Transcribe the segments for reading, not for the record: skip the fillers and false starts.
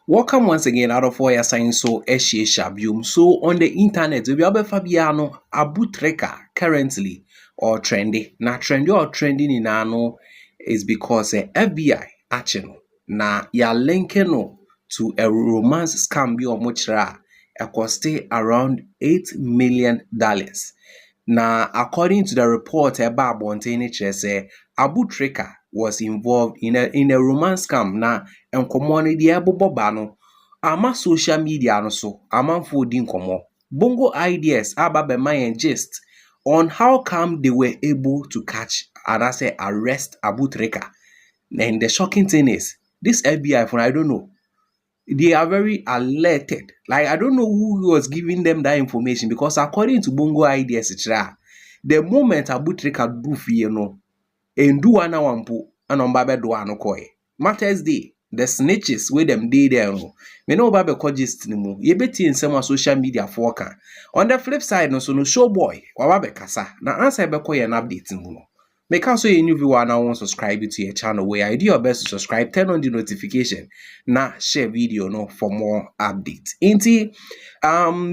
Welcome once again out of all your science so Shabium. So on the internet, we have Fabiano Abu Treka currently or trendy. Now trendy or trending in ano is because FBI actually na ya linking no to a romance scam bi omochra cost around $8 million. Now, according to the report about Bontene say Abu Trika was involved in a romance scam. Na enkomo no de ebobo ba no ama social media no so amanfo di nkomo. Bongo ideas aba be my gist on how come they were able to catch and I say arrest Abu Trika. And the shocking thing is this FBI phone, I don't know. They are very alerted. Like I don't know who was giving them that information because according to Bongo ideas, the moment Abu Trika do fear no, and do one wampo and on babe do ano koi. Matters day, the snitches with them day there no. Me no babe kojist ni mu. Ye beti in some social media for kan. On the flip side no so no showboy wababe kasa. Na answer be koy an update mu no. Make also a new viewer now want to subscribe to your channel where I do your best to subscribe, turn on the notification, now share video no for more updates. Inti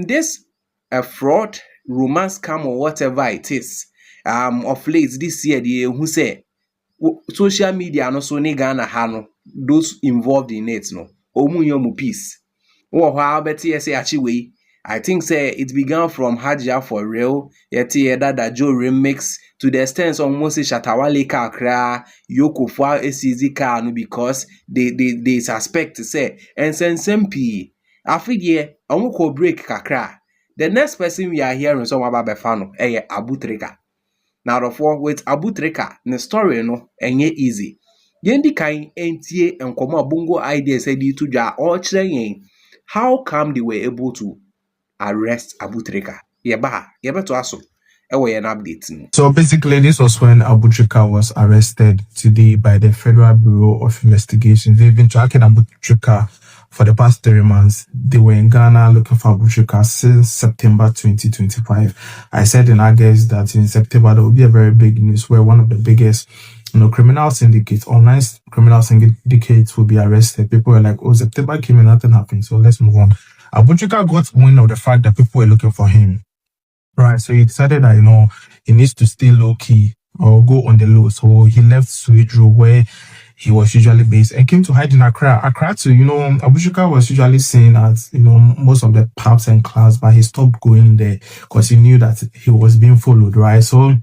this a fraud, romance scam or whatever it is. Of late this year the who say social media no so ni Ghana ha no those involved in it no omunyomu peace. Oh how better say achiwe. I think say it began from Hajia for real, yeti that Joe remix to the extent almost Shatawale Kakra, Yoko for SCZ car no because they suspect to say and send SMP. After year, amuko break kakra. The next person we are hearing some about Befano, Abu Trika. Now therefore with Abu Trika, the story no enye easy. Yendi kain entie and koma bongo ideas said you to ja all how come they were able to arrest Abu Trika? Yeba to aso. Ewe an update. So basically, this was when Abu Trika was arrested today by the Federal Bureau of Investigation. They've been tracking Abu Trika for the past 3 months. They were in Ghana looking for Abu Trika since September 2025. I said in August that in September there will be a very big news where one of the biggest criminal syndicates, online criminal syndicates will be arrested. People were like, oh, September came and nothing happened, so let's move on. Abu Trika got wind of the fact that people were looking for him. Right, so he decided that, he needs to stay low-key or go on the low. So he left Swedru, where he was usually based, and came to hide in Accra. Accra too, Abu Trika was usually seen at, most of the pubs and clubs, but he stopped going there because he knew that he was being followed, right? So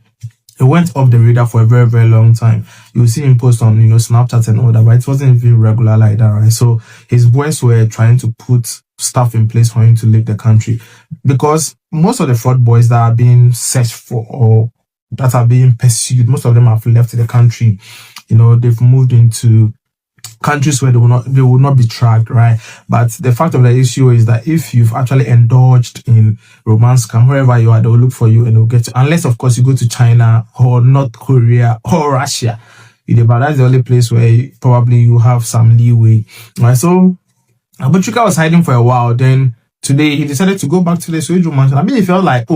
he went off the radar for a very, very long time. You'll see him post on, Snapchat and all that, but it wasn't even regular like that, right? So his boys were trying to put stuff in place for him to leave the country because most of the fraud boys that are being searched for or that are being pursued, most of them have left the country. They've moved into countries where they will not be tracked, right? But the fact of the issue is that if you've actually indulged in romance scam, wherever you are, they will look for you and they'll get you. Unless, of course, you go to China or North Korea or Russia. But that's the only place where probably you have some leeway, right? So Abu Trika was hiding for a while. Then today he decided to go back to the Swedru mansion. I mean, he felt like,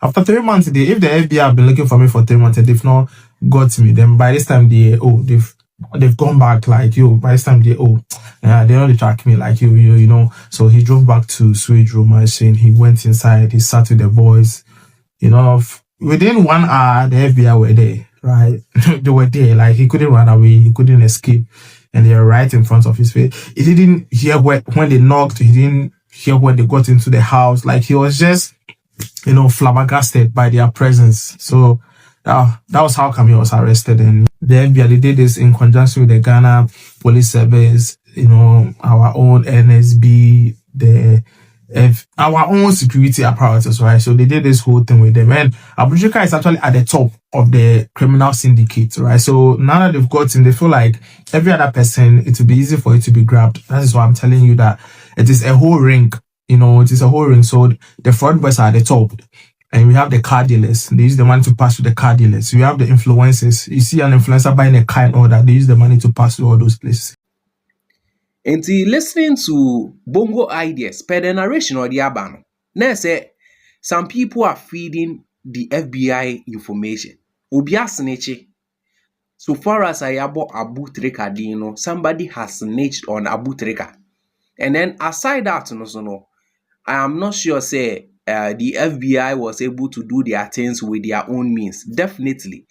after 3 months, if the FBI have been looking for me for 3 months and they've not got me, then by this time they've gone back like by this time they don't track me like you. So he drove back to Swedru mansion. He went inside, he sat with the boys, within 1 hour the FBI were there, right? They were there, like he couldn't run away, he couldn't escape, and they were right in front of his face. He didn't hear when they knocked, he didn't hear when they got into the house, like he was just flabbergasted by their presence. So that was how come he was arrested. And the FBI, they did this in conjunction with the Ghana Police Service, our own NSB, our own security apparatus, right? So they did this whole thing with them. And Abu Trika is actually at the top of the criminal syndicate, right? So now that they've got him, they feel like every other person, it will be easy for it to be grabbed. That is why I'm telling you that it is a whole ring, it is a whole ring. So the fraud boys are at the top. And we have the car dealers. They use the money to pass to the car dealers. We have the influencers. You see an influencer buying a car and all that. They use the money to pass to all those places. And listening to Bongo ideas per the narration or the abano. Now say some people are feeding the FBI information. Obia snitchy. So far as I abo Abu Trika dino, somebody has snitched on Abu Trika. And then aside that, no, I am not sure say the FBI was able to do their things with their own means. Definitely,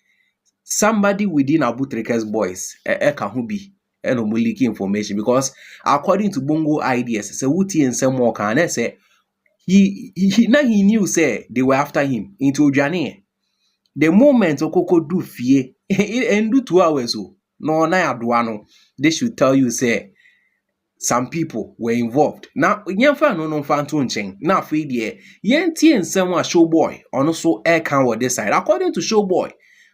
somebody within Abutrika's boys can be and leaking information, because according to Bongo ideas, say Wuti and some more can say he knew say they were after him into Ojane. The moment Okoko do fie and do 2 hours no na aduano, they should tell you say some people were involved. Now, yɛmfa no mfa nto nkyɛn. Na afei deɛ, yɛntie nsɛm a Showboy ɔno so ɛka wɔ this side. According to Showboy,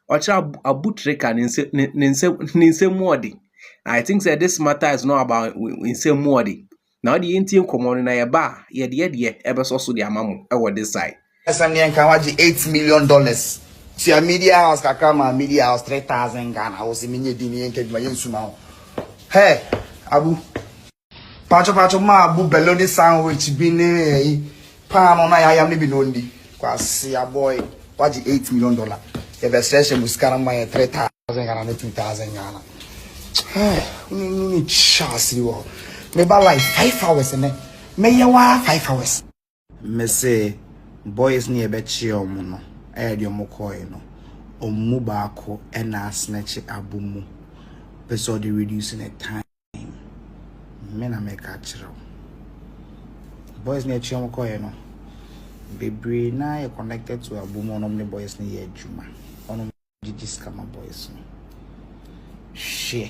ɔkyerɛ Abutrika ne nsɛm mu ɔden. I think that this matter is not about nsɛm mu ɔden. Na ɔde yɛntie nkɔmmɔ no na yɛba a yɛdeɛ ɛbɛsɔ so de ama mo ɛwɔ this side. SMN can watch $8 million. See a media house, Kakama media house, 3,000 Ghana. I was in Minya Dini and Ked Mayan Sumao. Hey, Abu Pacho Ma Abu Beloni sandwich been Pam on I am living only. Because see a boy, watch $8 million. If a session was Karama 3,000 Ghana, 2,000 Ghana. Hey, we need chance you all. Maybe like 5 hours in it. May you 5 hours. Me say. Boys ni ebechi omu no di omu koe no omu baako na snatch abumu peso the reducing the time me na make a chiro boys ni echi omu koe no bebre na e connected to abumu no me boys ni ye adwuma ono gigi scammer boys no she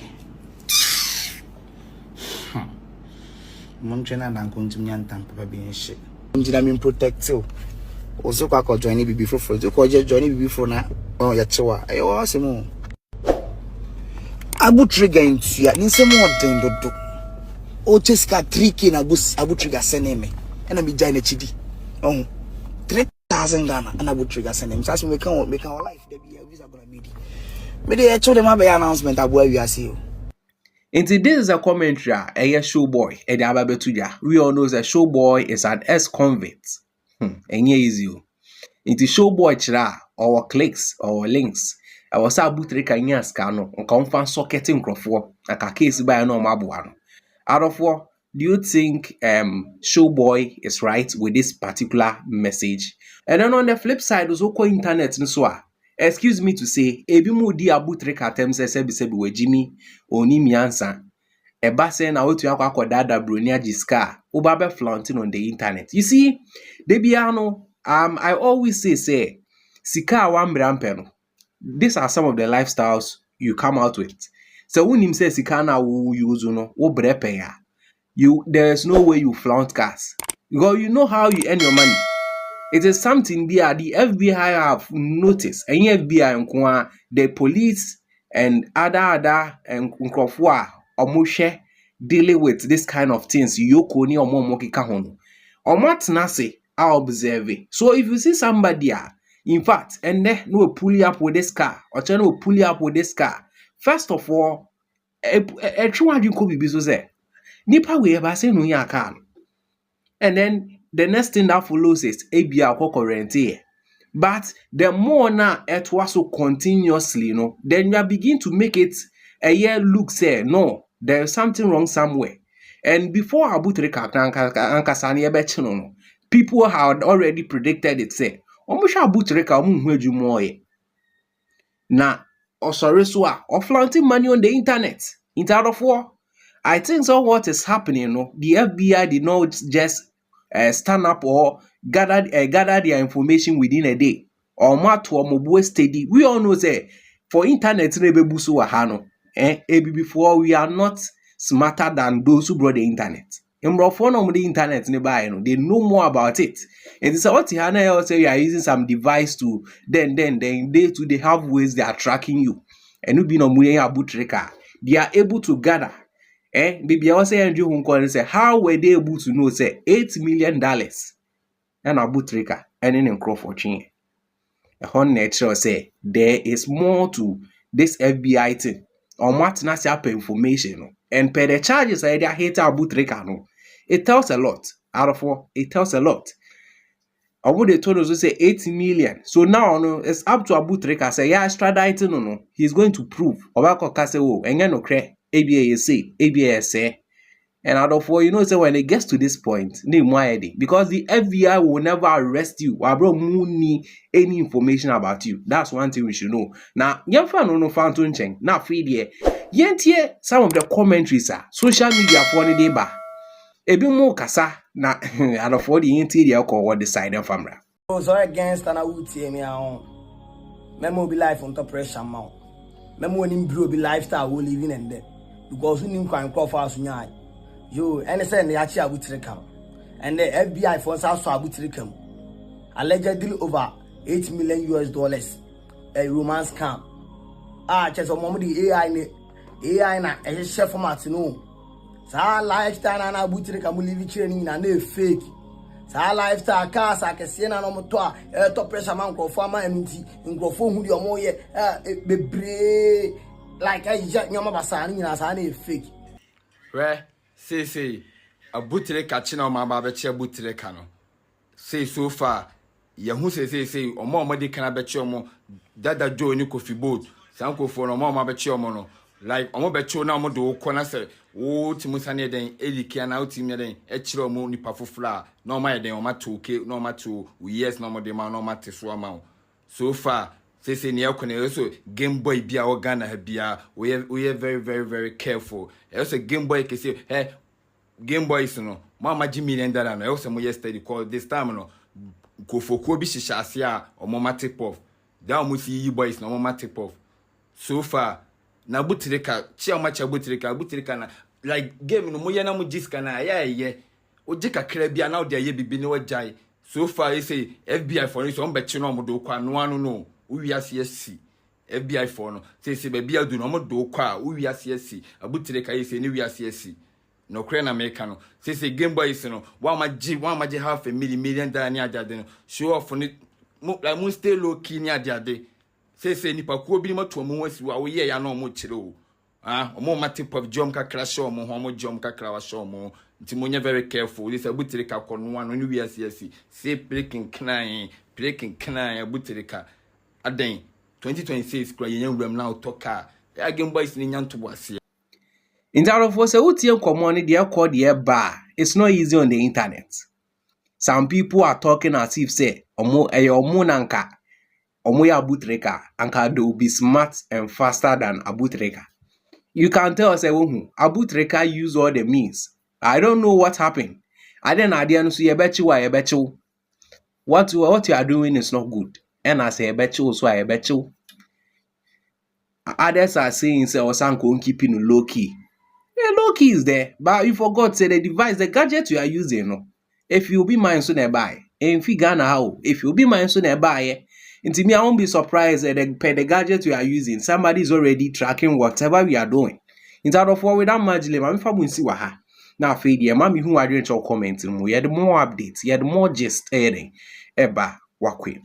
munchena na nkuntum nyantam papa bi nhye njira me protect you. Also, I could join it before for the college joining before now. Oh, Yachawa, I was a more. Abu trigger into ya, Ninsa more than the do. Oh, Cheska Tric in Abu trigger send me, and I be giant chidi. Oh, 3,000 Ghana, and Abu trigger send him. Such we can't make our life. There be a visa gonna be. Maybe I told them about announcement of where we are seeing. Into this is a commentary, a Showboy, a Ababetuja. We all know that Showboy is an ex-convict. Enye easy o. Nti Showboy kyerɛ or clicks or links. Ɛwɔ sɛ Abutrika nya sika no, nka ɔmfa socket nkrɔfoɔ. Aka case by no ɔmaboa no. Out of what do you think Showboy is right with this particular message? And then on the flip side, also ko internet nso a, excuse me to say, ebi mu di Abutrika tem sɛ sebi wɔ Jimmy oni miansa. Eba say na otu akwa akodada broni ajiska oba be flaunting on the internet. You see, debiano I always say sika wa mbrampe no. These are some of the lifestyles you come out with. So when him say sika na wo use no, wo brepe ya. There's no way you flaunt cars. Because you know how you earn your money. It is something there the FBI have noticed. And FBI the police and other and Omoshe dealing with this kind of things. Yoko ni omo mokika hono. Omatna say I observe. So if you see somebody, in fact, and then no pull you up with this car, or no pull you up with this car. First of all, a true one you could be so say. Nipa we ever say no ya can. And then the next thing that follows is ABR currency. But the more now it was so continuously, then you begin to make it a year look say no, there's something wrong somewhere. And before Abutrika Ankasani Ebechino, people had already predicted it say, Omusha Abutrika moye. Na Osoresua or flaunting money on the internet. Instead of war. I think so what is happening, the FBI did not just stand up or gather their information within a day. Or mat or mobile steady. We all know say for internet nebebusu wahano. Before we are not smarter than those who brought the internet. Mrofo no the internet they know more about it. And it's what Hana say you are using some device to then they have ways they are tracking you. And you be no Abutrika. They are able to gather. Baby, I was saying you say how were they able to know say $8 million and Abutrika and in Crawford chin. A whole nature say there is more to this FBI thing. On what national information and per the charges I hate Abutrika no. It tells a lot. Out of what it tells a lot. I would they told us to say 8 million. So now it's up to Abutrika say yeah extraditing he's going to prove. Obako kase and no cre ABA say ABA say And out of all, say when it gets to this point, because the FBI will never arrest you. Wabro need any information about you. That's one thing we should know. Now, no fan to cheng. Now, feed here. Some of the commentaries are social media for the day ba. Ebi mo kasa na out of all the interior call what decide on famra. So against and I would see me on. Memo be life on top pressure mount. Memo in bro be lifestyle we living and there. Because we need crime call for us nyai. Yo, and say they actually abu Tricam. And the FBI for us abu Tricam. Allegedly over $8 million. A romance scam. Just a moment the AI na a chef for Martino. Sa lifestyle na abu Tricam we live training and they fake. Sa lifestyle cars I can see na no moto top pressure man ko farmer MT nkrofo hu di omo ye bebre like I nyoma basa ni na sa na fake Where say a butile catching on my babachi butile cano. Say so far, Yahu say or more muddy can I bet you more that Joe ni coffee boat. Sanko for no more bet you mono. Like Omo bet you now modo corner say, oh Timusani then Eli can out him then Echro mo ni pafu flower. No my then or my 2K, no my 2 years no more demand no matter so amount. So far, say near can also Game Boy be our Ghana bia. We are very careful. Also Game Boy can say, hey, Game Boys no. Mama Jimmy $1 million. I also yesterday called this time no. Go for Kobe Shasha or Mama tip off. Down with you boys no Mama tip off. So far, na butrika, chia macha butrika na like game no moya na mujiska na yeah. Ojika krebia now there ye bibi no jai. So far you say FBI for this on bet you no do kwa no. We are CSC. FBI for no. Say baby do no do kwa we are CSC. Abutrika you say ni we are CSC. No crane Americano. Say Game Boys no. One maji $500,000 million ni adade. Show off on it. Like mun stay low key ni adade. Say nipa ko bi mo to mo wasi wa we ya no mo chiro. Omo matip of jom kakra show mo ho mo jom kakra wa show mo. Nti mo nya very careful. This abutirika ko no one no we CSC. Say breaking knan abutirika. Aden 2026 kra yen wram na otoka. Ya Game Boys ni nyanto wase. In terms of what's a common they are called the bar. It's not easy on the internet. Some people are talking as if say omo nanka omo ya abutreka anka they will be smart and faster than abutreka. You can tell say abutreka use all the means. I don't know what happened. I then so you bet you what you are doing is not good. And I say I bet you. Others are saying say Osanko keeping low key. Yeah, low key is there, but you forgot say the device, the gadget you are using, no. If you be mine so nearby, if you Ghana how, if you be mine so nearby, into me I won't be surprised that the gadget you are using, somebody is already tracking whatever we are doing. Instead of what without marginally, I'm from see what ha. Now feed your mommy who are doing your commenting, we had more updates, you had more gist airing, eba wakwe.